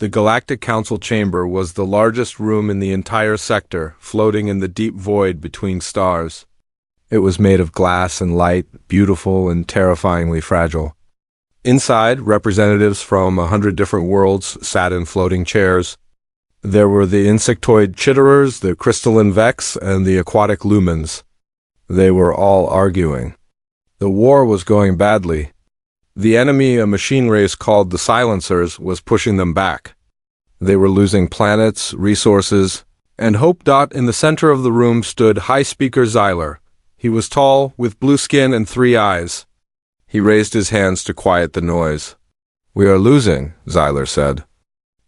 The Galactic Council chamber was the largest room in the entire sector, floating in the deep void between stars. It was made of glass and light, beautiful and terrifyingly fragile. Inside, representatives from 100 different worlds sat in floating chairs. There were the insectoid chitterers, the crystalline vex, and the aquatic lumens. They were all arguing. The war was going badly. The enemy, a machine race called the Silencers, was pushing them back. They were losing planets, resources, and hope. In the center of the room stood High Speaker Xyler. He was tall, with blue skin and 3 eyes. He raised his hands to quiet the noise. "We are losing," Xyler said.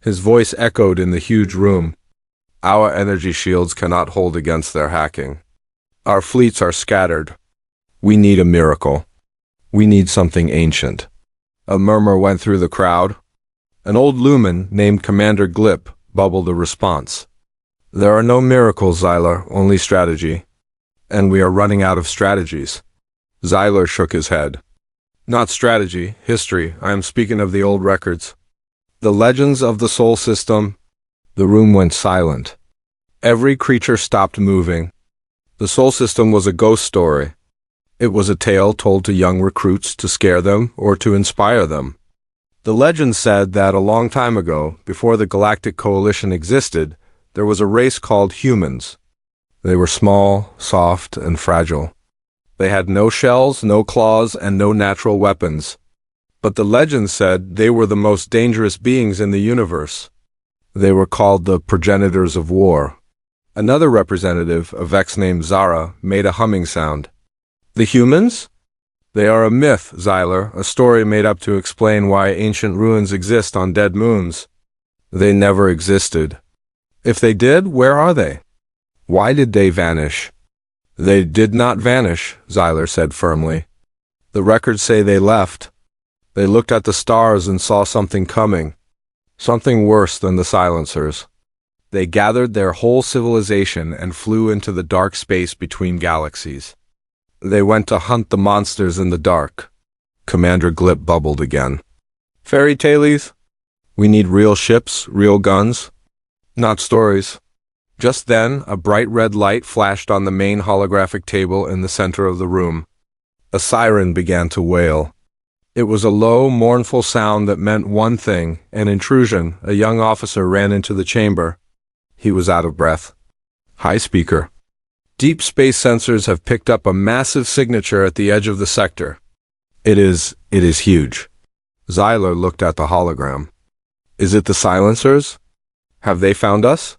His voice echoed in the huge room. "Our energy shields cannot hold against their hacking. Our fleets are scattered. We need a miracle. We need something ancient." A murmur went through the crowd. An old lumen named Commander Glip bubbled a response. "There are no miracles, Xyler, only strategy. And we are running out of strategies." Xyler shook his head. "Not strategy, history. I am speaking of the old records. The legends of the Sol System." The room went silent. Every creature stopped moving. The Sol System was a ghost story. It was a tale told to young recruits to scare them or to inspire them. The legend said that a long time ago, before the Galactic Coalition existed, there was a race called humans. They were small, soft, and fragile. They had no shells, no claws, and no natural weapons. But the legend said they were the most dangerous beings in the universe. They were called the progenitors of war. Another representative, a Vex named Zara, made a humming sound. "The humans? They are a myth, Xyler, a story made up to explain why ancient ruins exist on dead moons. They never existed. If they did, where are they? Why did they vanish?" "They did not vanish," Xyler said firmly. "The records say they left. They looked at the stars and saw something coming. Something worse than the Silencers. They gathered their whole civilization and flew into the dark space between galaxies. They went to hunt the monsters in the dark." Commander Glip bubbled again. "Fairy tales? We need real ships, real guns. Not stories." Just then, a bright red light flashed on the main holographic table in the center of the room. A siren began to wail. It was a low, mournful sound that meant one thing: an intrusion. A young officer ran into the chamber. He was out of breath. "High Speaker. Deep space sensors have picked up a massive signature at the edge of the sector. It is huge." Xyler looked at the hologram. "Is it the Silencers? Have they found us?"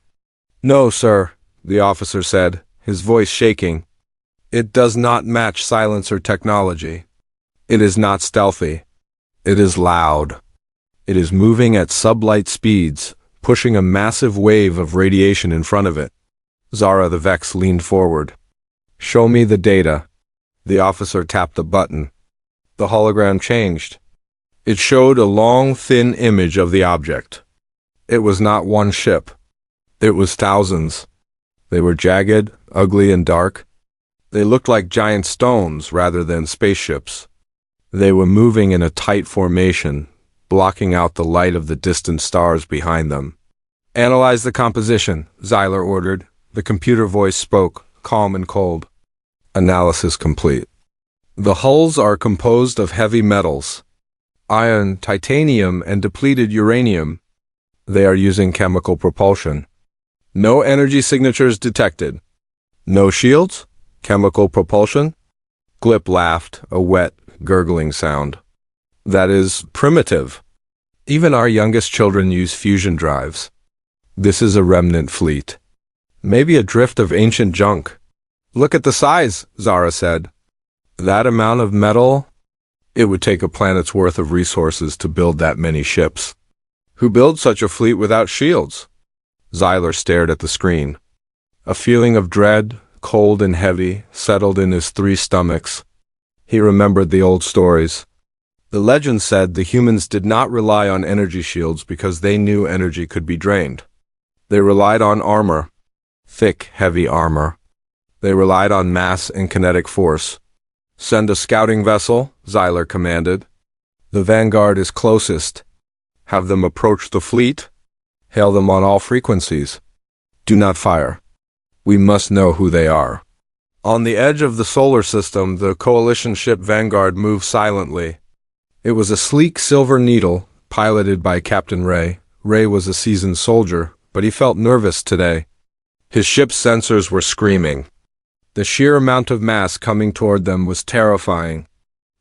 "No, sir," the officer said, his voice shaking. "It does not match Silencer technology. It is not stealthy. It is loud. It is moving at sublight speeds, pushing a massive wave of radiation in front of it." Zara the Vex leaned forward. "Show me the data." The officer tapped a button. The hologram changed. It showed a long, thin image of the object. It was not one ship. It was thousands. They were jagged, ugly, and dark. They looked like giant stones rather than spaceships. They were moving in a tight formation, blocking out the light of the distant stars behind them. "Analyze the composition," Xyler ordered. The computer voice spoke, calm and cold. "Analysis complete. The hulls are composed of heavy metals: iron, titanium, and depleted uranium. They are using chemical propulsion. No energy signatures detected. No shields? Chemical propulsion?" Glip laughed, a wet, gurgling sound. "That is primitive. Even our youngest children use fusion drives. This is a remnant fleet. Maybe a drift of ancient junk." "Look at the size," Zara said. "That amount of metal? It would take a planet's worth of resources to build that many ships. Who builds such a fleet without shields?" Xyler stared at the screen. A feeling of dread, cold and heavy, settled in his 3 stomachs. He remembered the old stories. The legend said the humans did not rely on energy shields because they knew energy could be drained. They relied on armor. Thick, heavy armor. They relied on mass and kinetic force. "Send a scouting vessel," Xyler commanded. "The vanguard is closest. Have them approach the fleet. Hail them on all frequencies. Do not fire. We must know who they are. On the edge of the solar system, the coalition ship Vanguard moved silently. It was a sleek silver needle, piloted by Captain Ray. Ray was a seasoned soldier, but he felt nervous today. His ship's sensors were screaming. The sheer amount of mass coming toward them was terrifying.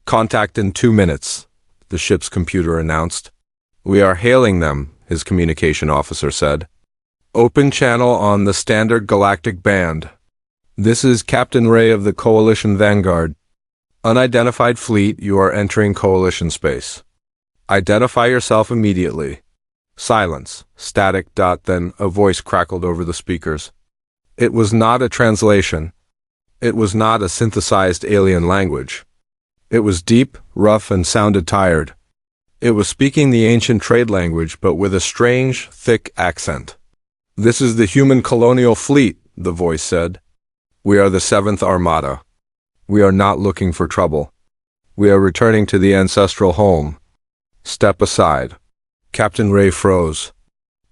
Contact in 2 minutes, the ship's computer announced. We are hailing them, his communication officer said. Open channel on the standard Galactic band. This is Captain Ray of the Coalition Vanguard. Unidentified fleet, you are entering Coalition space. Identify yourself immediately. Silence. Static. Then a voice crackled over the speakers. It was not a translation. It was not a synthesized alien language. It was deep, rough, and sounded tired. It was speaking the ancient trade language, but with a strange, thick accent. This is the human colonial fleet, the voice said. We are the 7th Armada. We are not looking for trouble. We are returning to the ancestral home. Step aside. Captain Ray froze.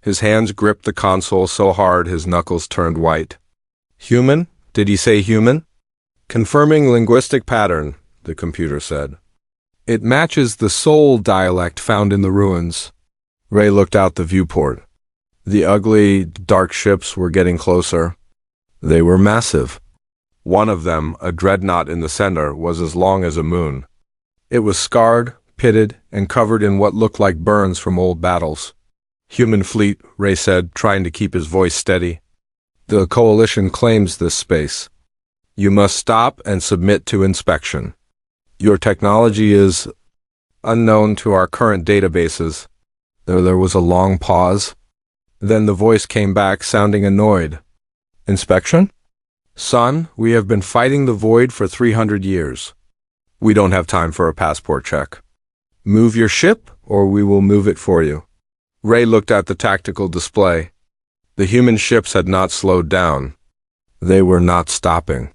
His hands gripped the console so hard his knuckles turned white. Human? Did he say human? Confirming linguistic pattern, the computer said. It matches the Soul dialect found in the ruins. Ray looked out the viewport. The ugly, dark ships were getting closer. They were massive. One of them, a dreadnought in the center, was as long as a moon. It was scarred, pitted, and covered in what looked like burns from old battles. Human fleet, Ray said, trying to keep his voice steady. The Coalition claims this space. You must stop and submit to inspection. Your technology is unknown to our current databases. There was a long pause. Then the voice came back, sounding annoyed. Inspection? Son, we have been fighting the void for 300 years. We don't have time for a passport check. Move your ship, or we will move it for you. Ray looked at the tactical display. The human ships had not slowed down. They were not stopping.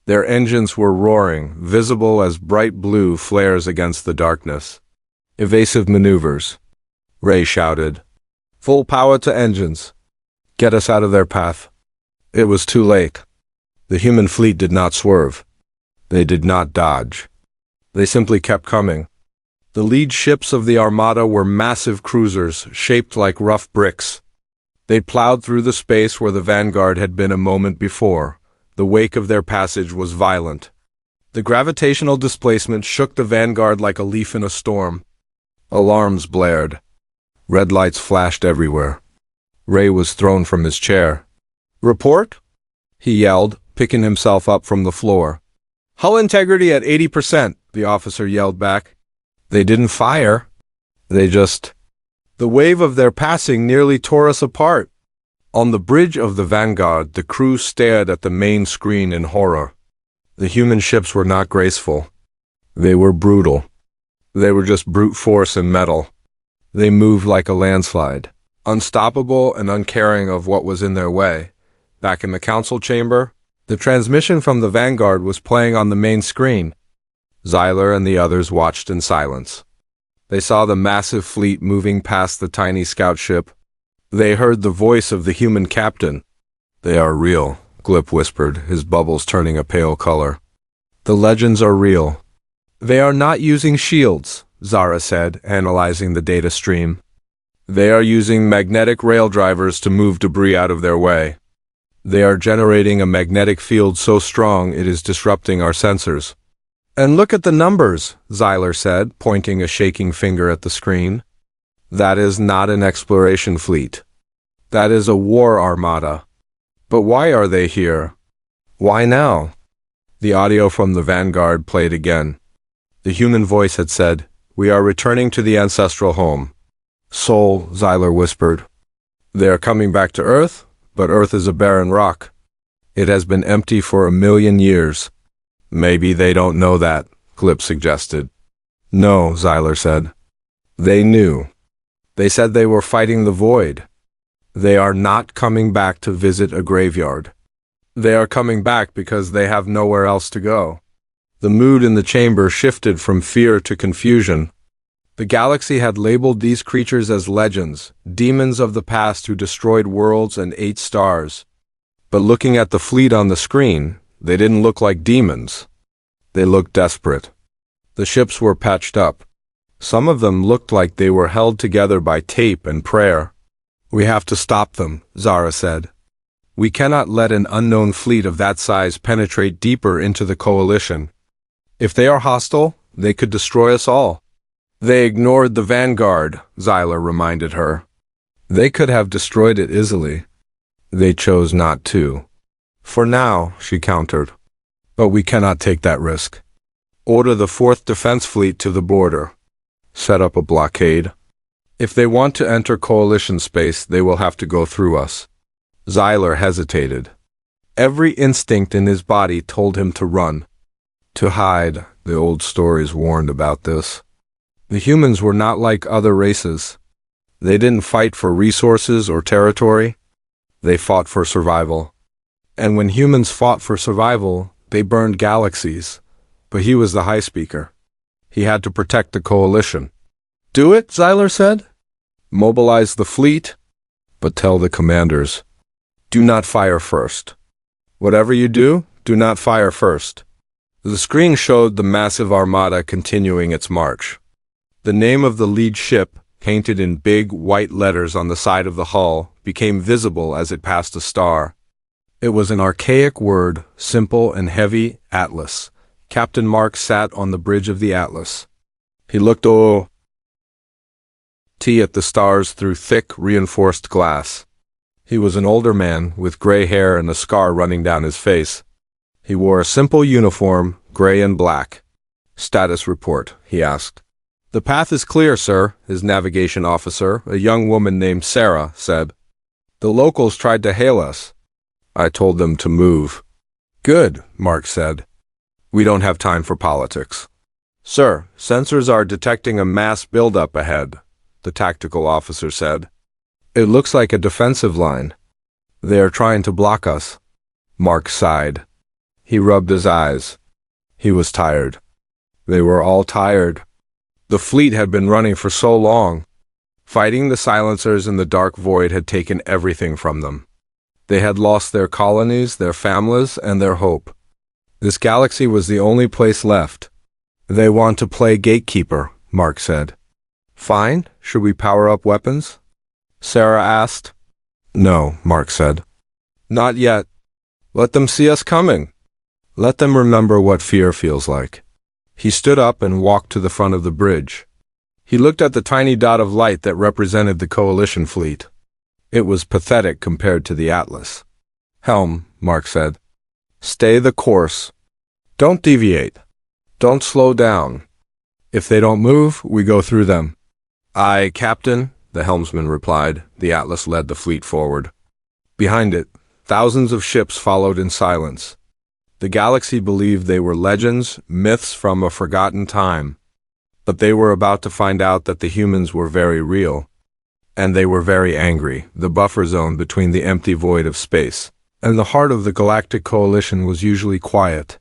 Their engines were roaring, visible as bright blue flares against the darkness. Evasive maneuvers. Ray shouted. Full power to engines. Get us out of their path. It was too late. The human fleet did not swerve. They did not dodge. They simply kept coming. The lead ships of the Armada were massive cruisers, shaped like rough bricks. They plowed through the space where the Vanguard had been a moment before. The wake of their passage was violent. The gravitational displacement shook the Vanguard like a leaf in a storm. Alarms blared. Red lights flashed everywhere. Ray was thrown from his chair. Report? He yelled, picking himself up from the floor. Hull integrity at 80%, the officer yelled back. They didn't fire. They just... The wave of their passing nearly tore us apart. On the bridge of the Vanguard, the crew stared at the main screen in horror. The human ships were not graceful. They were brutal. They were just brute force and metal. They moved like a landslide, unstoppable and uncaring of what was in their way. Back in the council chamber, the transmission from the Vanguard was playing on the main screen. Zyler and the others watched in silence. They saw the massive fleet moving past the tiny scout ship. They heard the voice of the human captain. They are real, Glip whispered, his bubbles turning a pale color. The legends are real. They are not using shields, Zara said, analyzing the data stream. They are using magnetic rail drivers to move debris out of their way. They are generating a magnetic field so strong it is disrupting our sensors. And look at the numbers, Zyler said, pointing a shaking finger at the screen. That is not an exploration fleet. That is a war armada. But why are they here? Why now? The audio from the Vanguard played again. The human voice had said, We are returning to the ancestral home. Soul, Zyler whispered. They are coming back to Earth, but Earth is a barren rock. It has been empty for 1,000,000 years. Maybe they don't know that, Glip suggested. No, Zyler said. They knew. They said they were fighting the void. They are not coming back to visit a graveyard. They are coming back because they have nowhere else to go. The mood in the chamber shifted from fear to confusion. The galaxy had labeled these creatures as legends, demons of the past who destroyed worlds and ate stars. But looking at the fleet on the screen, they didn't look like demons. They looked desperate. The ships were patched up. Some of them looked like they were held together by tape and prayer. "We have to stop them," Zara said. "We cannot let an unknown fleet of that size penetrate deeper into the coalition. If they are hostile, they could destroy us all." "They ignored the Vanguard," Xyler reminded her. "They could have destroyed it easily. They chose not to." "For now," she countered. "But we cannot take that risk. Order the 4th Defense Fleet to the border. Set up a blockade. If they want to enter coalition space, they will have to go through us." Xyler hesitated. Every instinct in his body told him to run, to hide. The old stories warned about this. The humans were not like other races. They didn't fight for resources or territory. They fought for survival. And when humans fought for survival, they burned galaxies. But he was the High Speaker. He had to protect the coalition. "Do it," Xyler said. "Mobilize the fleet, but tell the commanders, do not fire first. Whatever you do, do not fire first." The screen showed the massive Armada continuing its march. The name of the lead ship, painted in big white letters on the side of the hull, became visible as it passed a star. It was an archaic word, simple and heavy: Atlas. Captain Mark sat on the bridge of the Atlas. He looked at the stars through thick, reinforced glass. He was an older man, with gray hair and a scar running down his face. He wore a simple uniform, gray and black. "Status report," he asked. "The path is clear, sir," his navigation officer, a young woman named Sarah, said. "The locals tried to hail us. I told them to move." "Good," Mark said. "We don't have time for politics." "Sir, sensors are detecting a mass buildup ahead," the tactical officer said. "It looks like a defensive line. They are trying to block us." Mark sighed. He rubbed his eyes. He was tired. They were all tired. The fleet had been running for so long. Fighting the silencers in the dark void had taken everything from them. They had lost their colonies, their families, and their hope. This galaxy was the only place left. "They want to play gatekeeper," Mark said. "Fine. Should we power up weapons?" Sarah asked. "No," Mark said. "Not yet. Let them see us coming. Let them remember what fear feels like." He stood up and walked to the front of the bridge. He looked at the tiny dot of light that represented the coalition fleet. It was pathetic compared to the Atlas. "Helm," Mark said. "Stay the course. Don't deviate. Don't slow down. If they don't move, we go through them." "Aye, Captain," the helmsman replied. The Atlas led the fleet forward. Behind it, thousands of ships followed in silence. The galaxy believed they were legends, myths from a forgotten time. But they were about to find out that the humans were very real. And they were very angry. The buffer zone between the empty void of space and the heart of the Galactic Coalition was usually quiet.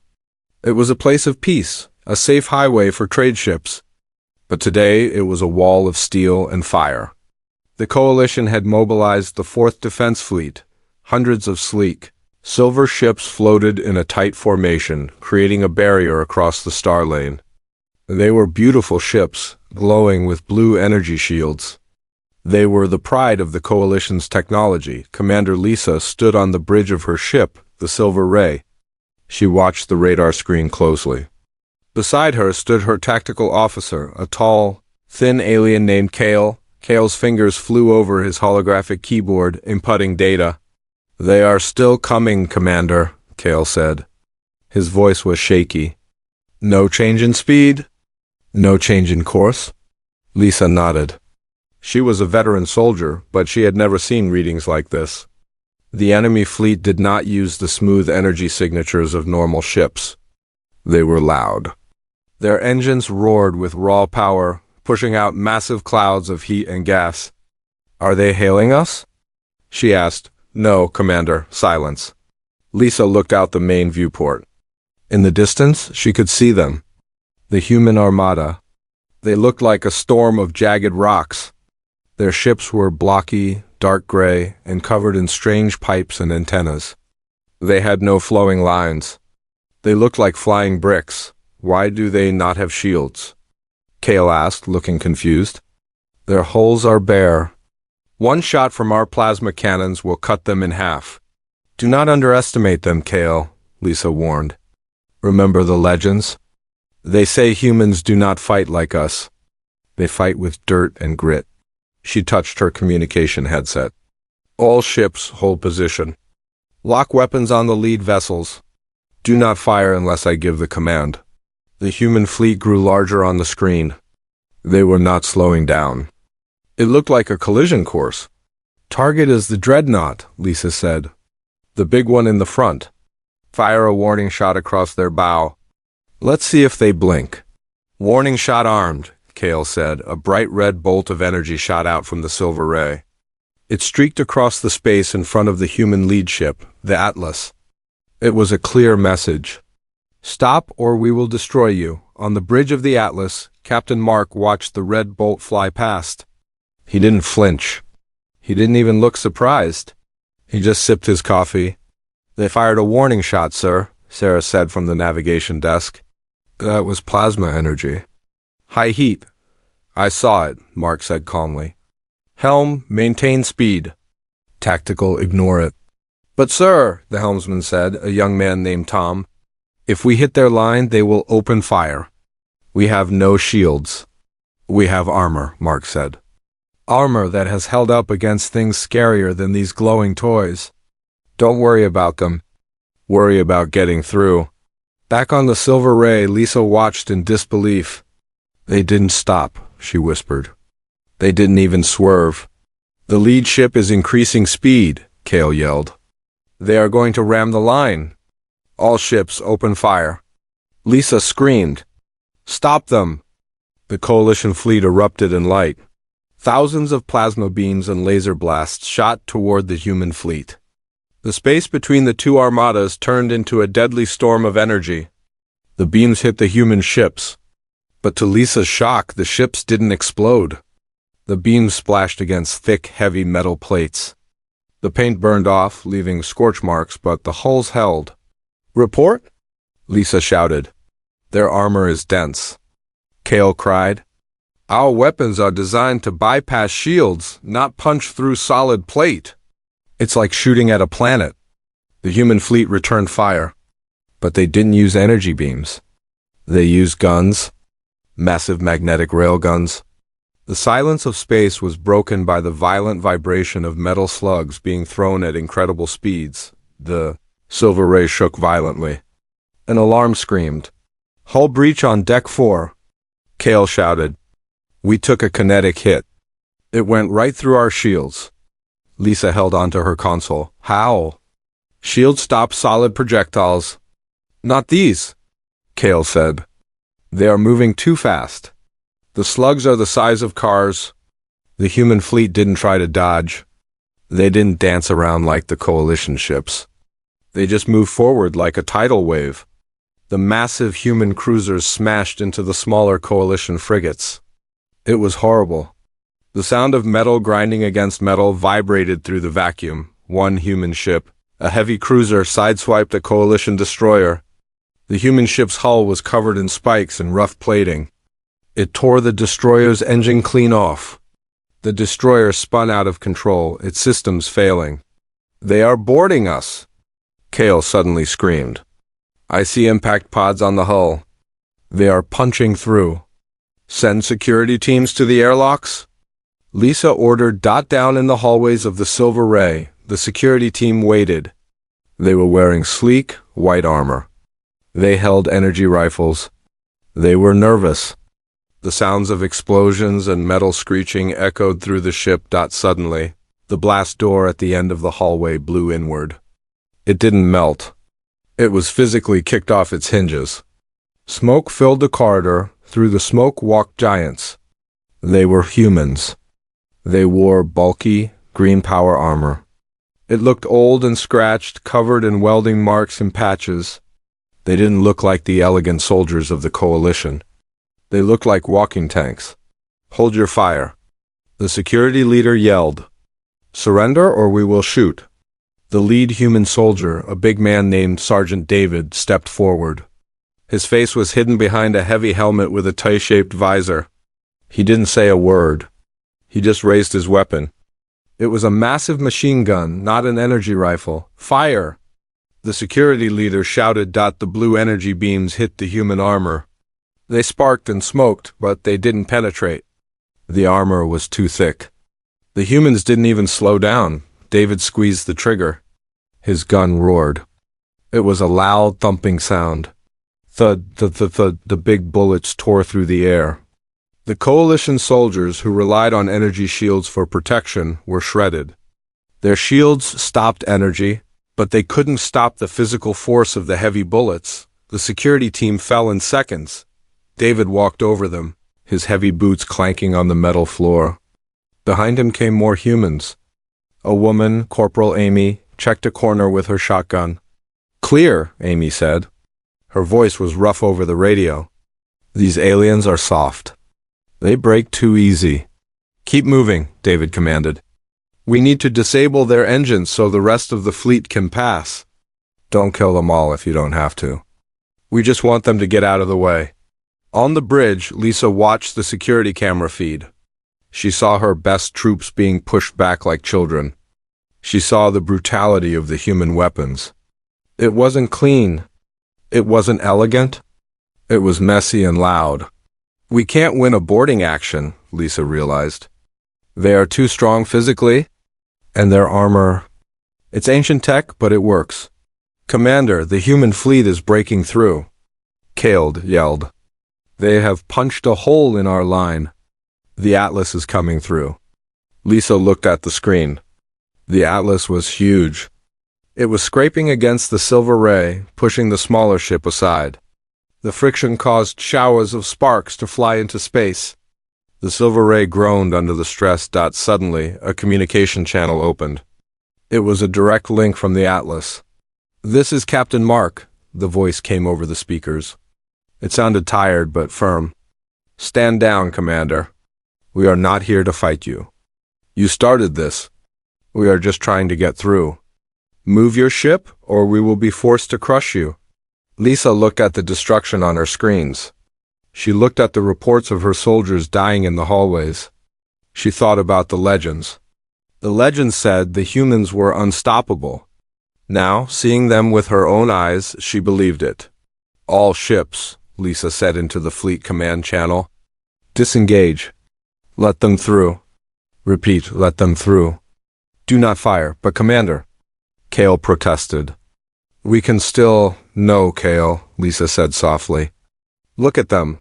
It was a place of peace, a safe highway for trade ships. But today it was a wall of steel and fire. The Coalition had mobilized the 4th Defense Fleet. Hundreds of sleek, silver ships floated in a tight formation, creating a barrier across the star lane. They were beautiful ships, glowing with blue energy shields. They were the pride of the Coalition's technology. Commander Lisa stood on the bridge of her ship, the Silver Ray. She watched the radar screen closely. Beside her stood her tactical officer, a tall, thin alien named Kale. Kale's fingers flew over his holographic keyboard, inputting data. "They are still coming, Commander," Kale said. His voice was shaky. "No change in speed? No change in course?" Lisa nodded. She was a veteran soldier, but she had never seen readings like this. The enemy fleet did not use the smooth energy signatures of normal ships. They were loud. Their engines roared with raw power, pushing out massive clouds of heat and gas. "Are they hailing us?" she asked. "No, Commander. Silence." Lisa looked out the main viewport. In the distance, she could see them. The human Armada. They looked like a storm of jagged rocks. Their ships were blocky, dark gray, and covered in strange pipes and antennas. They had no flowing lines. They looked like flying bricks. Why do they not have shields? Kale asked, looking confused. Their hulls are bare. One shot from our plasma cannons will cut them in half. Do not underestimate them, Kale, Lisa warned. Remember the legends? They say humans do not fight like us. They fight with dirt and grit. She touched her communication headset. All ships hold position. Lock weapons on the lead vessels. Do not fire unless I give the command. The human fleet grew larger on the screen. They were not slowing down. It looked like a collision course. Target is the dreadnought, Lisa said. The big one in the front. Fire a warning shot across their bow. Let's see if they blink. Warning shot armed, Kale said. A bright red bolt of energy shot out from the silver ray. It streaked across the space in front of the human lead ship, the Atlas. It was a clear message. Stop or we will destroy you. On the bridge of the Atlas, Captain Mark watched the red bolt fly past. He didn't flinch. He didn't even look surprised. He just sipped his coffee. They fired a warning shot, sir, Sarah said from the navigation desk. That was plasma energy. High heat. I saw it, Mark said calmly. Helm, maintain speed. Tactical, ignore it. But sir, the helmsman said, a young man named Tom, if we hit their line, they will open fire. We have no shields. We have armor, Mark said. Armor that has held up against things scarier than these glowing toys. Don't worry about them. Worry about getting through. Back on the silver ray, Lisa watched in disbelief. They didn't stop, she whispered. They didn't even swerve. The lead ship is increasing speed, Kale yelled. They are going to ram the line. All ships open fire. Lisa screamed. Stop them! The coalition fleet erupted in light. Thousands of plasma beams and laser blasts shot toward the human fleet. The space between the two armadas turned into a deadly storm of energy. The beams hit the human ships. But to Lisa's shock, the ships didn't explode. The beams splashed against thick, heavy metal plates. The paint burned off, leaving scorch marks, but the hulls held. Report? Lisa shouted. Their armor is dense. Kale cried. Our weapons are designed to bypass shields, not punch through solid plate. It's like shooting at a planet. The human fleet returned fire. But they didn't use energy beams. They used guns. Massive magnetic railguns. The silence of space was broken by the violent vibration of metal slugs being thrown at incredible speeds. The silver ray shook violently. An alarm screamed. Hull breach on deck 4. Kale shouted. We took a kinetic hit. It went right through our shields. Lisa held onto her console. How? Shields stop solid projectiles. Not these, Kale said. They are moving too fast. The slugs are the size of cars. The human fleet didn't try to dodge. They didn't dance around like the coalition ships. They just moved forward like a tidal wave. The massive human cruisers smashed into the smaller coalition frigates. It was horrible. The sound of metal grinding against metal vibrated through the vacuum. One human ship, a heavy cruiser, sideswiped a coalition destroyer. The human ship's hull was covered in spikes and rough plating. It tore the destroyer's engine clean off. The destroyer spun out of control, its systems failing. They are boarding us! Kale suddenly screamed. I see impact pods on the hull. They are punching through. Send security teams to the airlocks? Lisa ordered. Down in the hallways of the Silver Ray, the security team waited. They were wearing sleek, white armor. They held energy rifles. They were nervous. The sounds of explosions and metal screeching echoed through the ship. Suddenly, the blast door at the end of the hallway blew inward. It didn't melt. It was physically kicked off its hinges. Smoke filled the corridor. Through the smoke walked giants. They were humans. They wore bulky, green power armor. It looked old and scratched, covered in welding marks and patches. They didn't look like the elegant soldiers of the coalition. They looked like walking tanks. Hold your fire. The security leader yelled. Surrender or we will shoot. The lead human soldier, a big man named Sergeant David, stepped forward. His face was hidden behind a heavy helmet with a tie-shaped visor. He didn't say a word. He just raised his weapon. It was a massive machine gun, not an energy rifle. Fire! The security leader shouted. The blue energy beams hit the human armor. They sparked and smoked, but they didn't penetrate. The armor was too thick. The humans didn't even slow down. David squeezed the trigger. His gun roared. It was a loud, thumping sound. Thud, thud, thud, thud. The big bullets tore through the air. The coalition soldiers, who relied on energy shields for protection, were shredded. Their shields stopped energy, but they couldn't stop the physical force of the heavy bullets. The security team fell in seconds. David walked over them, his heavy boots clanking on the metal floor. Behind him came more humans. A woman, Corporal Amy, checked a corner with her shotgun. Clear, Amy said. Her voice was rough over the radio. These aliens are soft. They break too easy. Keep moving, David commanded. We need to disable their engines so the rest of the fleet can pass. Don't kill them all if you don't have to. We just want them to get out of the way. On the bridge, Lisa watched the security camera feed. She saw her best troops being pushed back like children. She saw the brutality of the human weapons. It wasn't clean. It wasn't elegant. It was messy and loud. We can't win a boarding action, Lisa realized. They are too strong physically, and their armor... It's ancient tech, but it works. Commander, the human fleet is breaking through. Caled yelled. They have punched a hole in our line. The Atlas is coming through. Lisa looked at the screen. The Atlas was huge. It was scraping against the Silver Ray, pushing the smaller ship aside. The friction caused showers of sparks to fly into space. The Silver Ray groaned under the stress. Suddenly, a communication channel opened. It was a direct link from the Atlas. This is Captain Mark, the voice came over the speakers. It sounded tired but firm. Stand down, Commander. We are not here to fight you. You started this. We are just trying to get through. Move your ship, or we will be forced to crush you. Lisa looked at the destruction on her screens. She looked at the reports of her soldiers dying in the hallways. She thought about the legends. The legends said the humans were unstoppable. Now, seeing them with her own eyes, she believed it. All ships, Lisa said into the fleet command channel. Disengage. Let them through. Repeat, let them through. Do not fire, but Commander. Cale protested. We can still... No, Cale, Lisa said softly. Look at them.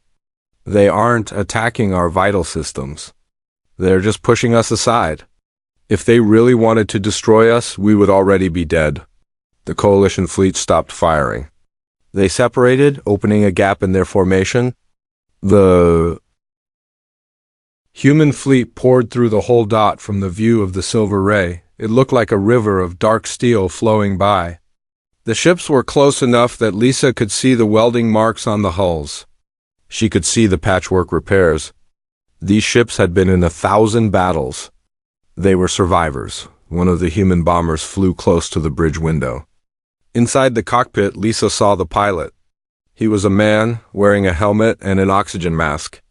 They aren't attacking our vital systems. They're just pushing us aside. If they really wanted to destroy us, we would already be dead. The coalition fleet stopped firing. They separated, opening a gap in their formation. The human fleet poured through the whole dot from the view of the Silver Ray. It looked like a river of dark steel flowing by. The ships were close enough that Lisa could see the welding marks on the hulls. She could see the patchwork repairs. These ships had been in 1,000 battles. They were survivors. One of the human bombers flew close to the bridge window. Inside the cockpit, Lisa saw the pilot. He was a man wearing a helmet and an oxygen mask.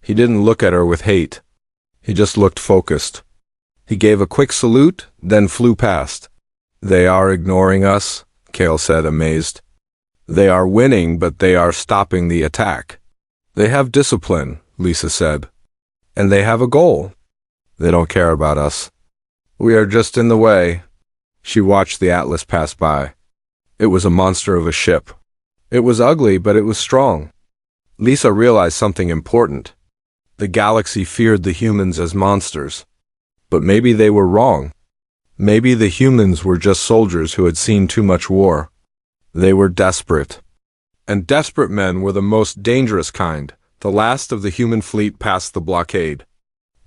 He didn't look at her with hate. He just looked focused. He gave a quick salute, then flew past. They are ignoring us, Cale said, amazed. They are winning, but they are stopping the attack. They have discipline, Lisa said. And they have a goal. They don't care about us. We are just in the way. She watched the Atlas pass by. It was a monster of a ship. It was ugly, but it was strong. Lisa realized something important. The galaxy feared the humans as monsters. But maybe they were wrong. Maybe the humans were just soldiers who had seen too much war. They were desperate. And desperate men were the most dangerous kind. The last of the human fleet passed the blockade.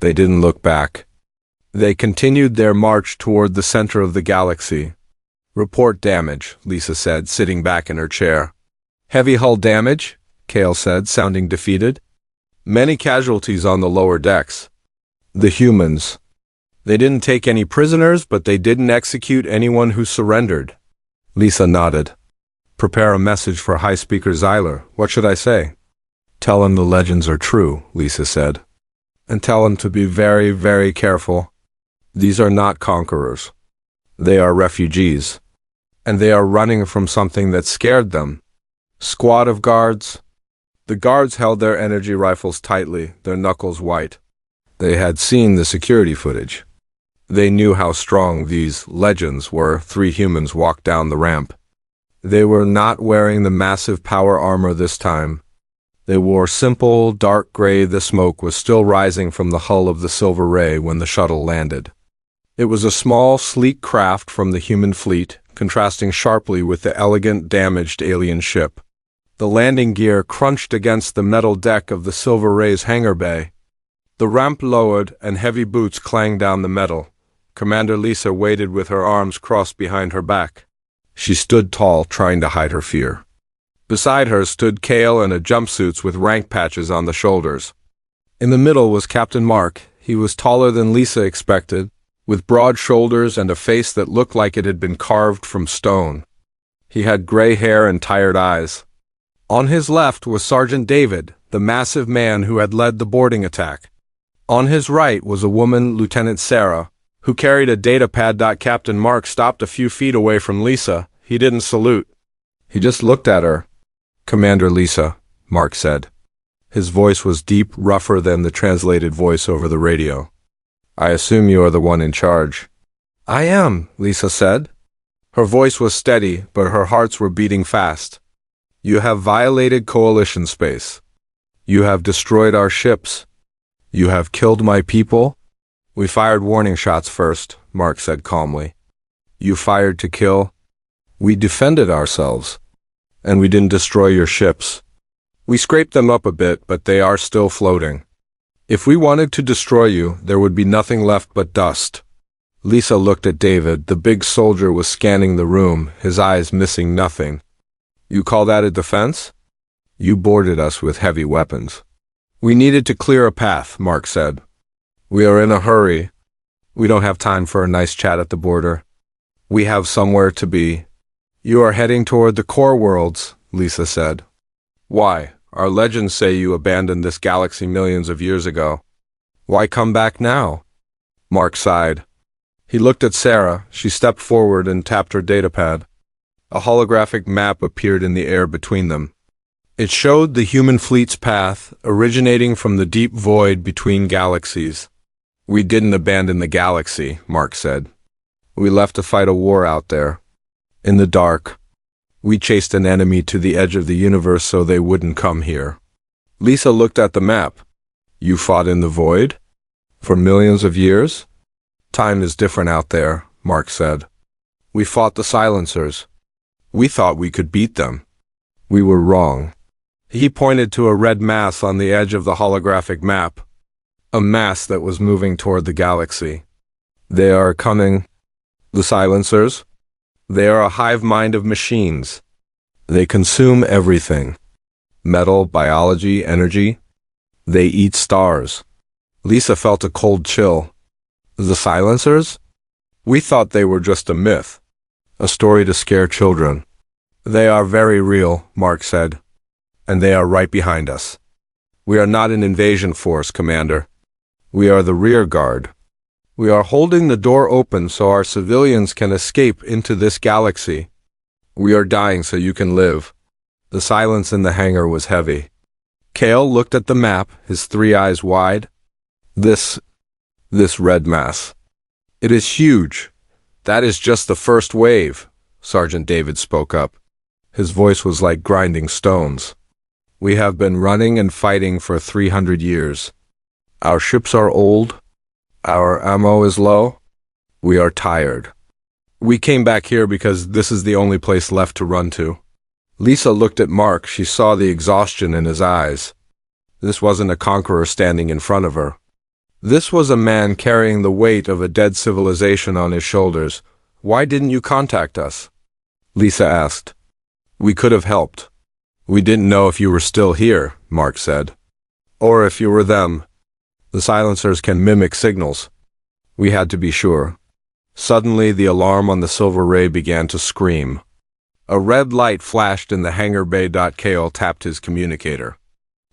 They didn't look back. They continued their march toward the center of the galaxy. Report damage, Lisa said, sitting back in her chair. Heavy hull damage, Cale said, sounding defeated. Many casualties on the lower decks. The humans. They didn't take any prisoners, but they didn't execute anyone who surrendered. Lisa nodded. Prepare a message for High Speaker Zyler. What should I say? Tell him the legends are true, Lisa said. And tell him to be very, very careful. These are not conquerors. They are refugees. And they are running from something that scared them. Squad of guards. The guards held their energy rifles tightly, their knuckles white. They had seen the security footage. They knew how strong these legends were. 3 humans walked down the ramp. They were not wearing the massive power armor this time. They wore simple, dark gray. The smoke was still rising from the hull of the Silver Ray when the shuttle landed. It was a small, sleek craft from the human fleet, contrasting sharply with the elegant, damaged alien ship. The landing gear crunched against the metal deck of the Silver Ray's hangar bay. The ramp lowered, and heavy boots clanged down the metal. Commander Lisa waited with her arms crossed behind her back. She stood tall, trying to hide her fear. Beside her stood Kale in a jumpsuit with rank patches on the shoulders. In the middle was Captain Mark. He was taller than Lisa expected, with broad shoulders and a face that looked like it had been carved from stone. He had gray hair and tired eyes. On his left was Sergeant David, the massive man who had led the boarding attack. On his right was a woman, Lieutenant Sarah, who carried a data pad. Captain Mark stopped a few feet away from Lisa. He didn't salute. He just looked at her. Commander Lisa, Mark said. His voice was deep, rougher than the translated voice over the radio. I assume you are the one in charge. I am, Lisa said. Her voice was steady, but her hearts were beating fast. You have violated coalition space. You have destroyed our ships. You have killed my people. We fired warning shots first, Mark said calmly. You fired to kill. We defended ourselves. And we didn't destroy your ships. We scraped them up a bit, but they are still floating. If we wanted to destroy you, there would be nothing left but dust. Lisa looked at David. The big soldier was scanning the room, his eyes missing nothing. You call that a defense? You boarded us with heavy weapons. We needed to clear a path, Mark said. We are in a hurry. We don't have time for a nice chat at the border. We have somewhere to be. You are heading toward the core worlds, Lisa said. Why? Our legends say you abandoned this galaxy millions of years ago. Why come back now? Mark sighed. He looked at Sarah. She stepped forward and tapped her datapad. A holographic map appeared in the air between them. It showed the human fleet's path, originating from the deep void between galaxies. We didn't abandon the galaxy, Mark said. We left to fight a war out there. In the dark. We chased an enemy to the edge of the universe so they wouldn't come here. Lisa looked at the map. You fought in the void? For millions of years? Time is different out there, Mark said. We fought the silencers. We thought we could beat them. We were wrong. He pointed to a red mass on the edge of the holographic map. A mass that was moving toward the galaxy. They are coming. The silencers? They are a hive mind of machines. They consume everything. Metal, biology, energy. They eat stars. Lisa felt a cold chill. The silencers? We thought they were just a myth. A story to scare children. They are very real, Mark said. And they are right behind us. We are not an invasion force, Commander. We are the rear guard. We are holding the door open so our civilians can escape into this galaxy. We are dying so you can live. The silence in the hangar was heavy. Kale looked at the map, his 3 eyes wide. This red mass. It is huge. That is just the first wave, Sergeant David spoke up. His voice was like grinding stones. We have been running and fighting for 300 years. Our ships are old. Our ammo is low. We are tired. We came back here because this is the only place left to run to. Lisa looked at Mark. She saw the exhaustion in his eyes. This wasn't a conqueror standing in front of her. This was a man carrying the weight of a dead civilization on his shoulders. Why didn't you contact us? Lisa asked. We could have helped. We didn't know if you were still here, Mark said. Or if you were them, the silencers can mimic signals. We had to be sure. Suddenly, the alarm on the silver ray began to scream. A red light flashed in the hangar bay. Kale tapped his communicator.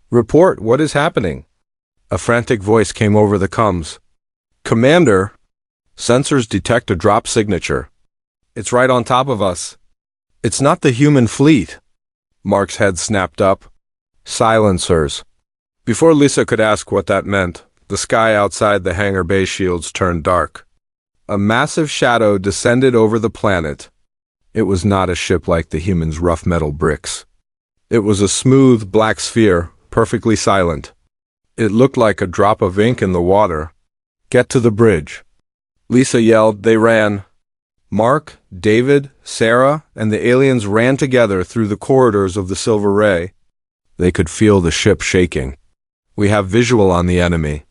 "Report, what is happening?" A frantic voice came over the comms. "Commander, sensors detect a drop signature. It's right on top of us. It's not the human fleet." Mark's head snapped up. Silencers. Before Lisa could ask what that meant, the sky outside the hangar bay shields turned dark. A massive shadow descended over the planet. It was not a ship like the humans' rough metal bricks. It was a smooth, black sphere, perfectly silent. It looked like a drop of ink in the water. "Get to the bridge," Lisa yelled. They ran. Mark, David, Sarah, and the aliens ran together through the corridors of the Silver Ray. They could feel the ship shaking. "We have visual on the enemy,"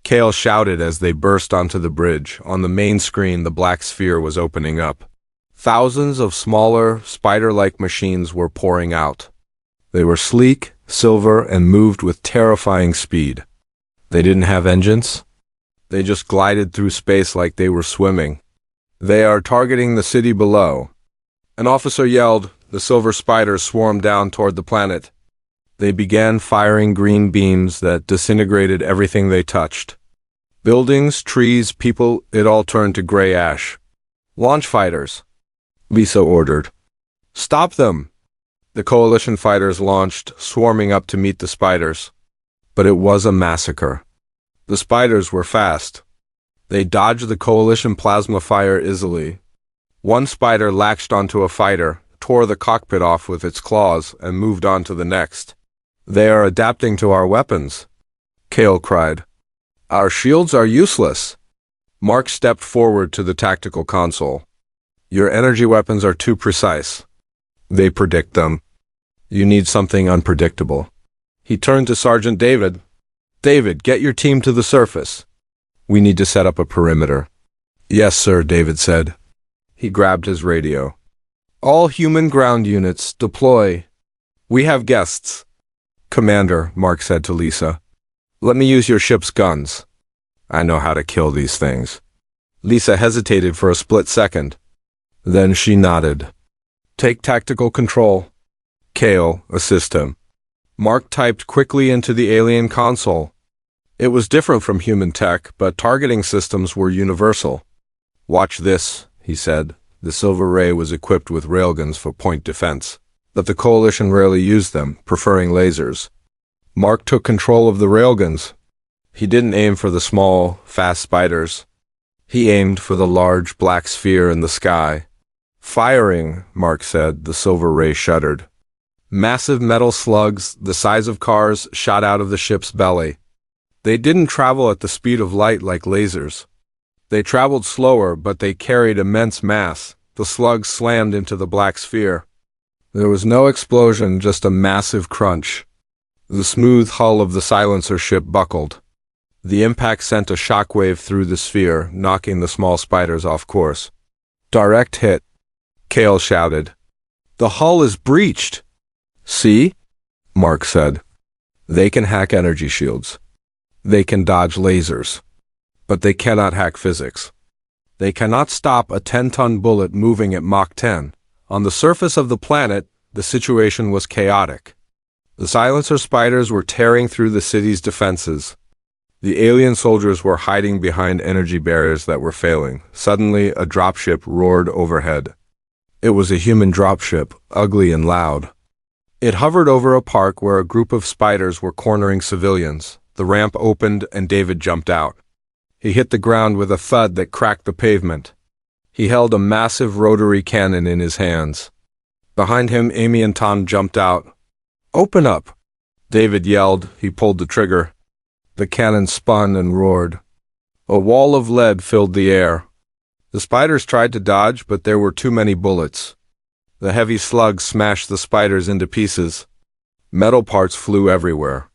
Kale shouted as they burst onto the bridge. On the main screen, the black sphere was opening up. Thousands of smaller, spider-like machines were pouring out. They were sleek, silver, and moved with terrifying speed. They didn't have engines. They just glided through space like they were swimming. "They are targeting the city below," an officer yelled. The silver spiders swarmed down toward the planet. They began firing green beams that disintegrated everything they touched. Buildings, trees, people, it all turned to gray ash. "Launch fighters," Lisa ordered. "Stop them!" The coalition fighters launched, swarming up to meet the spiders. But it was a massacre. The spiders were fast. They dodged the coalition plasma fire easily. One spider latched onto a fighter, tore the cockpit off with its claws, and moved on to the next. "They are adapting to our weapons," Kale cried. "Our shields are useless." Mark stepped forward to the tactical console. "Your energy weapons are too precise. They predict them. You need something unpredictable." He turned to Sergeant David. "David, get your team to the surface. We need to set up a perimeter." "Yes, sir," David said. He grabbed his radio. "All human ground units, deploy. We have guests." "Commander," Mark said to Lisa, "let me use your ship's guns. I know how to kill these things." Lisa hesitated for a split second. Then she nodded. "Take tactical control. Kale, assist him." Mark typed quickly into the alien console. It was different from human tech, but targeting systems were universal. "Watch this," he said. The Silver Ray was equipped with railguns for point defense, but the Coalition rarely used them, preferring lasers. Mark took control of the railguns. He didn't aim for the small, fast spiders. He aimed for the large black sphere in the sky. "Firing," Mark said. The Silver Ray shuddered. Massive metal slugs, the size of cars, shot out of the ship's belly. They didn't travel at the speed of light like lasers. They traveled slower, but they carried immense mass. The slugs slammed into the black sphere. There was no explosion, just a massive crunch. The smooth hull of the silencer ship buckled. The impact sent a shockwave through the sphere, knocking the small spiders off course. "Direct hit," Kale shouted. "The hull is breached." "See?" Mark said. "They can hack energy shields. They can dodge lasers. But they cannot hack physics. They cannot stop a 10-ton bullet moving at Mach 10. On the surface of the planet, the situation was chaotic. The silencer spiders were tearing through the city's defenses. The alien soldiers were hiding behind energy barriers that were failing. Suddenly, a dropship roared overhead. It was a human dropship, ugly and loud. It hovered over a park where a group of spiders were cornering civilians. The ramp opened and David jumped out. He hit the ground with a thud that cracked the pavement. He held a massive rotary cannon in his hands. Behind him, Amy and Tom jumped out. "Open up!" David yelled. He pulled the trigger. The cannon spun and roared. A wall of lead filled the air. The spiders tried to dodge, but there were too many bullets. The heavy slugs smashed the spiders into pieces. Metal parts flew everywhere.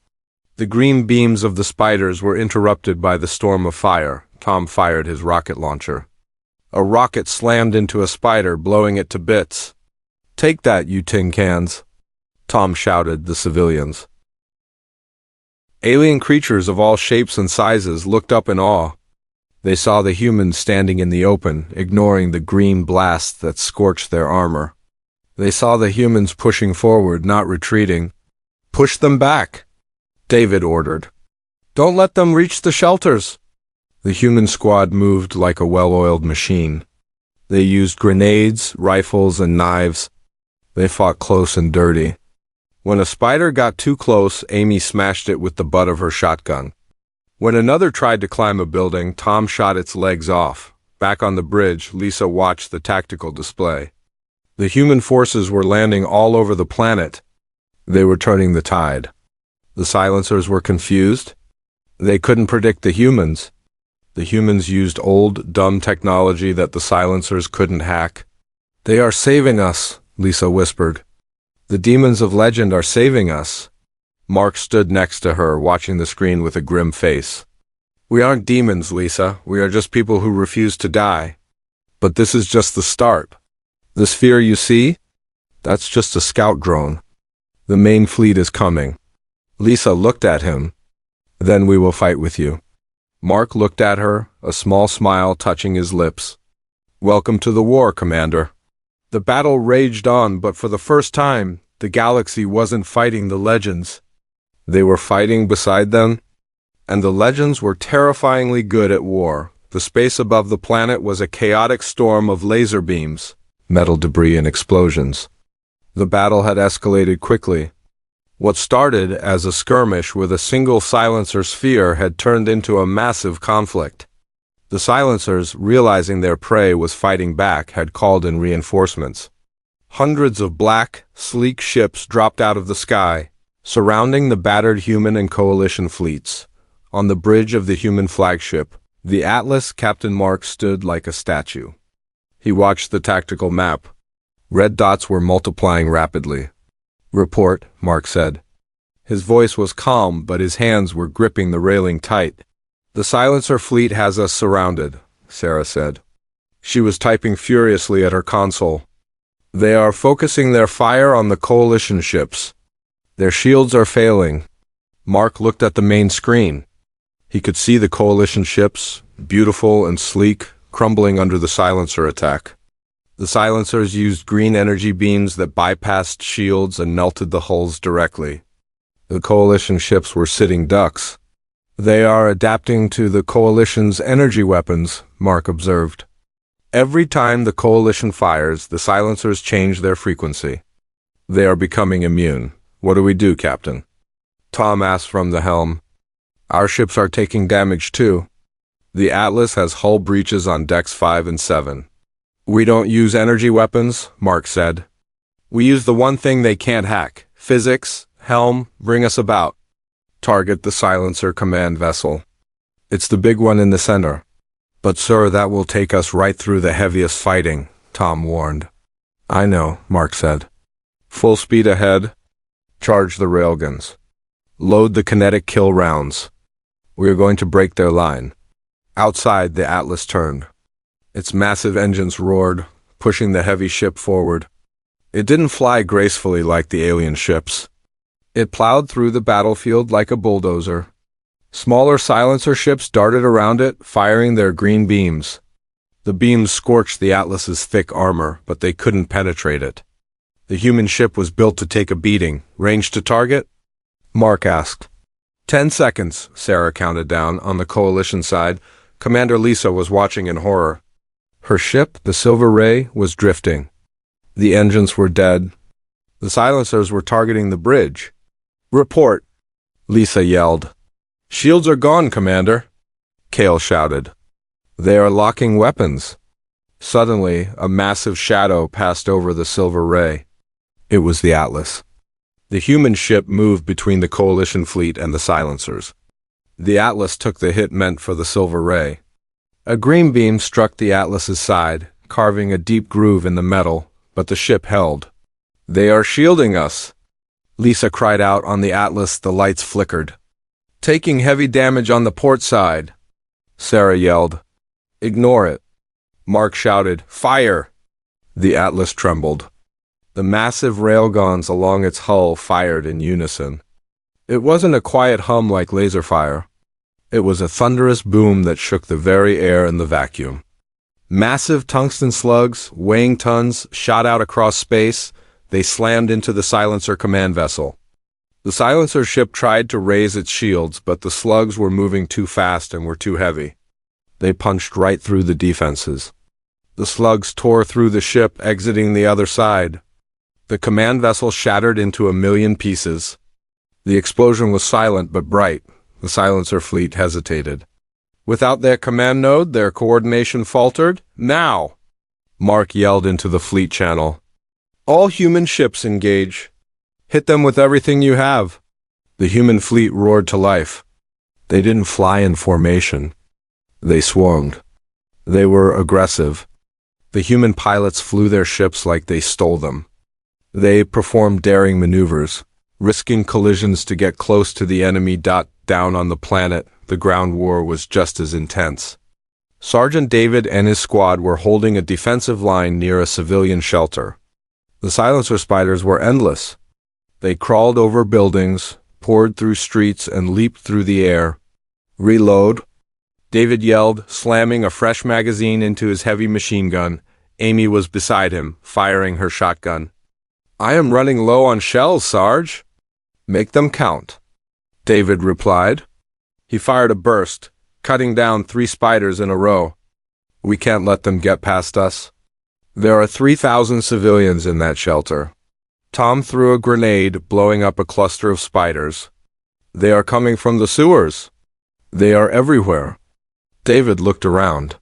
The green beams of the spiders were interrupted by the storm of fire. Tom fired his rocket launcher. A rocket slammed into a spider, blowing it to bits. "Take that, you tin cans," Tom shouted the civilians. Alien creatures of all shapes and sizes looked up in awe. They saw the humans standing in the open, ignoring the green blast that scorched their armor. They saw the humans pushing forward, not retreating. "Push them back," David ordered. "Don't let them reach the shelters." The human squad moved like a well-oiled machine. They used grenades, rifles, and knives. They fought close and dirty. When a spider got too close, Amy smashed it with the butt of her shotgun. When another tried to climb a building, Tom shot its legs off. Back on the bridge, Lisa watched the tactical display. The human forces were landing all over the planet. They were turning the tide. The silencers were confused. They couldn't predict the humans. The humans used old, dumb technology that the silencers couldn't hack. "They are saving us," Lisa whispered. "The demons of legend are saving us." Mark stood next to her, watching the screen with a grim face. "We aren't demons, Lisa. We are just people who refuse to die. But this is just the start. The sphere you see? That's just a scout drone. The main fleet is coming." Lisa looked at him. "Then we will fight with you." Mark looked at her, a small smile touching his lips. "Welcome to the war, Commander." The battle raged on, but for the first time, the galaxy wasn't fighting the legends. They were fighting beside them, and the legends were terrifyingly good at war. The space above the planet was a chaotic storm of laser beams, metal debris, and explosions. The battle had escalated quickly. What started as a skirmish with a single silencer sphere had turned into a massive conflict. The silencers, realizing their prey was fighting back, had called in reinforcements. Hundreds of black, sleek ships dropped out of the sky, surrounding the battered human and coalition fleets. On the bridge of the human flagship, the Atlas, Captain Mark stood like a statue. He watched the tactical map. Red dots were multiplying rapidly. "Report," Mark said. His voice was calm, but his hands were gripping the railing tight. "The silencer fleet has us surrounded," Sarah said. She was typing furiously at her console. "They are focusing their fire on the coalition ships. Their shields are failing." Mark looked at the main screen. He could see the coalition ships, beautiful and sleek, crumbling under the silencer attack. The silencers used green energy beams that bypassed shields and melted the hulls directly. The coalition ships were sitting ducks. "They are adapting to the coalition's energy weapons," Mark observed. "Every time the coalition fires, the silencers change their frequency. They are becoming immune. What do we do, Captain?" Tom asked from the helm. "Our ships are taking damage too. The Atlas has hull breaches on decks 5 and 7. "We don't use energy weapons," Mark said. "We use the one thing they can't hack. Physics. Helm, bring us about. Target the silencer command vessel. It's the big one in the center." "But sir, that will take us right through the heaviest fighting," Tom warned. "I know," Mark said. "Full speed ahead. Charge the railguns. Load the kinetic kill rounds. We are going to break their line." Outside, the Atlas turned. Its massive engines roared, pushing the heavy ship forward. It didn't fly gracefully like the alien ships. It plowed through the battlefield like a bulldozer. Smaller silencer ships darted around it, firing their green beams. The beams scorched the Atlas's thick armor, but they couldn't penetrate it. The human ship was built to take a beating. "Range to target?" Mark asked. 10 seconds, Sarah counted down. On the coalition side, Commander Lisa was watching in horror. Her ship, the Silver Ray, was drifting. The engines were dead. The silencers were targeting the bridge. "Report," Lisa yelled. "Shields are gone, Commander," Kale shouted. "They are locking weapons." Suddenly, a massive shadow passed over the Silver Ray. It was the Atlas. The human ship moved between the coalition fleet and the silencers. The Atlas took the hit meant for the Silver Ray. A green beam struck the Atlas's side, carving a deep groove in the metal, but the ship held. "They are shielding us," Lisa cried out. On the Atlas, the lights flickered. "Taking heavy damage on the port side," Sarah yelled. "Ignore it," Mark shouted. "Fire!" The Atlas trembled. The massive railguns along its hull fired in unison. It wasn't a quiet hum like laser fire. It was a thunderous boom that shook the very air in the vacuum. Massive tungsten slugs, weighing tons, shot out across space. They slammed into the Silencer command vessel. The Silencer ship tried to raise its shields, but the slugs were moving too fast and were too heavy. They punched right through the defenses. The slugs tore through the ship, exiting the other side. The command vessel shattered into a million pieces. The explosion was silent but bright. The Silencer fleet hesitated. Without their command node, their coordination faltered. Now! Mark yelled into the fleet channel. All human ships engage. Hit them with everything you have. The human fleet roared to life. They didn't fly in formation. They swarmed. They were aggressive. The human pilots flew their ships like they stole them. They performed daring maneuvers, risking collisions to get close to the enemy. Down on the planet, the ground war was just as intense. Sergeant David and his squad were holding a defensive line near a civilian shelter. The Silencer spiders were endless. They crawled over buildings, poured through streets, and leaped through the air. Reload! David yelled, slamming a fresh magazine into his heavy machine gun. Amy was beside him, firing her shotgun. I am running low on shells, Sarge. Make them count, David replied. He fired a burst, cutting down 3 spiders in a row. We can't let them get past us. There are 3,000 civilians in that shelter. Tom threw a grenade, blowing up a cluster of spiders. They are coming from the sewers. They are everywhere. David looked around.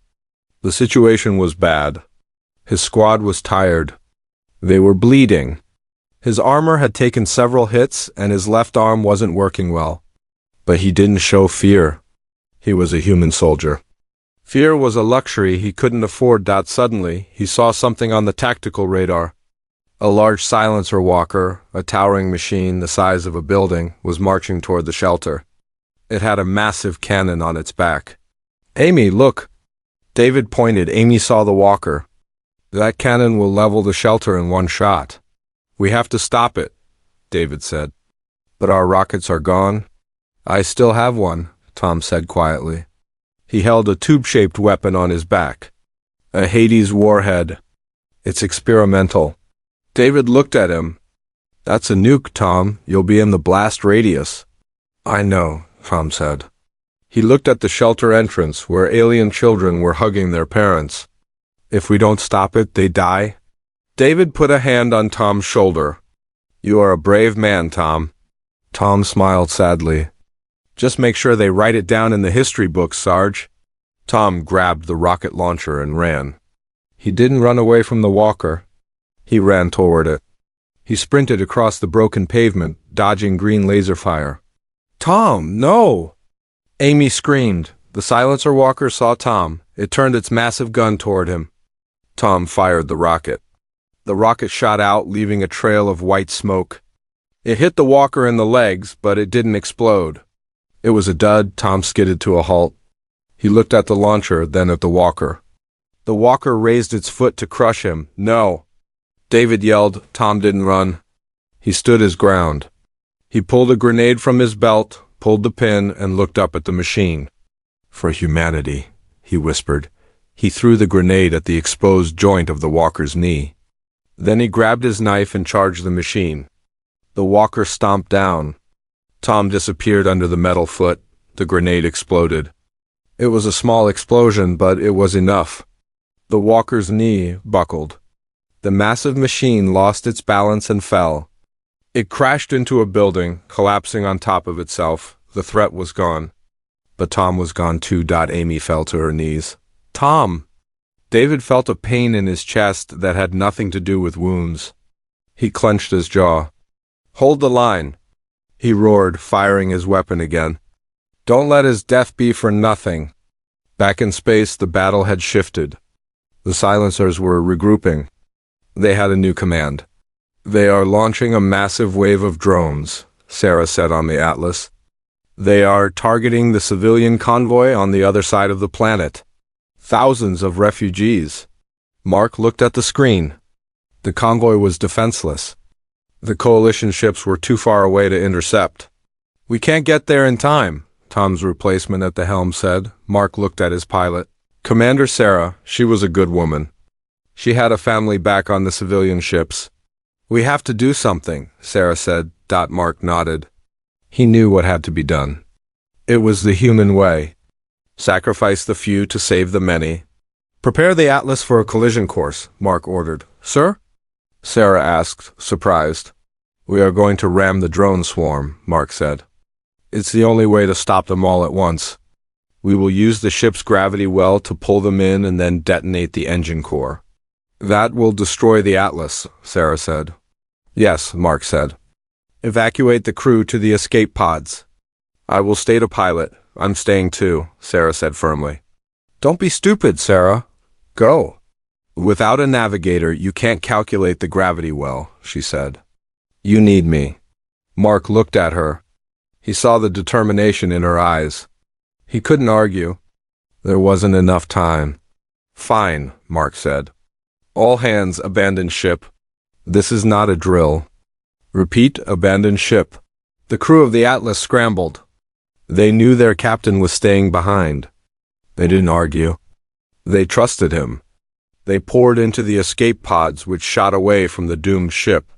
The situation was bad. His squad was tired. They were bleeding. His armor had taken several hits, and his left arm wasn't working well. But he didn't show fear. He was a human soldier. Fear was a luxury he couldn't afford. Suddenly, he saw something on the tactical radar. A large Silencer walker, a towering machine the size of a building, was marching toward the shelter. It had a massive cannon on its back. Amy, look! David pointed. Amy saw the walker. That cannon will level the shelter in one shot. We have to stop it, David said. But our rockets are gone. I still have one, Tom said quietly. He held a tube-shaped weapon on his back. A Hades warhead. It's experimental. David looked at him. That's a nuke, Tom. You'll be in the blast radius. I know, Tom said. He looked at the shelter entrance where alien children were hugging their parents. If we don't stop it, they die. David put a hand on Tom's shoulder. You are a brave man, Tom. Tom smiled sadly. Just make sure they write it down in the history books, Sarge. Tom grabbed the rocket launcher and ran. He didn't run away from the walker. He ran toward it. He sprinted across the broken pavement, dodging green laser fire. Tom, no! Amy screamed. The Silencer walker saw Tom. It turned its massive gun toward him. Tom fired the rocket. The rocket shot out, leaving a trail of white smoke. It hit the walker in the legs, but it didn't explode. It was a dud. Tom skidded to a halt. He looked at the launcher, then at the walker. The walker raised its foot to crush him. No! David yelled. Tom didn't run. He stood his ground. He pulled a grenade from his belt, pulled the pin, and looked up at the machine. For humanity, he whispered. He threw the grenade at the exposed joint of the walker's knee. Then he grabbed his knife and charged the machine. The walker stomped down. Tom disappeared under the metal foot. The grenade exploded. It was a small explosion, but it was enough. The walker's knee buckled. The massive machine lost its balance and fell. It crashed into a building, collapsing on top of itself. The threat was gone. But Tom was gone too. Amy fell to her knees. Tom! David felt a pain in his chest that had nothing to do with wounds. He clenched his jaw. Hold the line, he roared, firing his weapon again. Don't let his death be for nothing. Back in space, the battle had shifted. The Silencers were regrouping. They had a new command. They are launching a massive wave of drones, Sarah said on the Atlas. They are targeting the civilian convoy on the other side of the planet. Thousands of refugees. Mark looked at the screen. The convoy was defenseless. The coalition ships were too far away to intercept. We can't get there in time, Tom's replacement at the helm said. Mark looked at his pilot. Commander Sarah, she was a good woman. She had a family back on the civilian ships. We have to do something, Sarah said. Mark nodded. He knew what had to be done. It was the human way. Sacrifice the few to save the many. Prepare the Atlas for a collision course, Mark ordered. Sir? Sarah asked, surprised. We are going to ram the drone swarm, Mark said. It's the only way to stop them all at once. We will use the ship's gravity well to pull them in and then detonate the engine core. That will destroy the Atlas, Sarah said. Yes, Mark said. Evacuate the crew to the escape pods. I will stay to pilot. I'm staying too, Sarah said firmly. Don't be stupid, Sarah. Go. Without a navigator, you can't calculate the gravity well, she said. You need me. Mark looked at her. He saw the determination in her eyes. He couldn't argue. There wasn't enough time. Fine, Mark said. All hands abandon ship. This is not a drill. Repeat, abandon ship. The crew of the Atlas scrambled. They knew their captain was staying behind. They didn't argue. They trusted him. They poured into the escape pods which shot away from the doomed ship.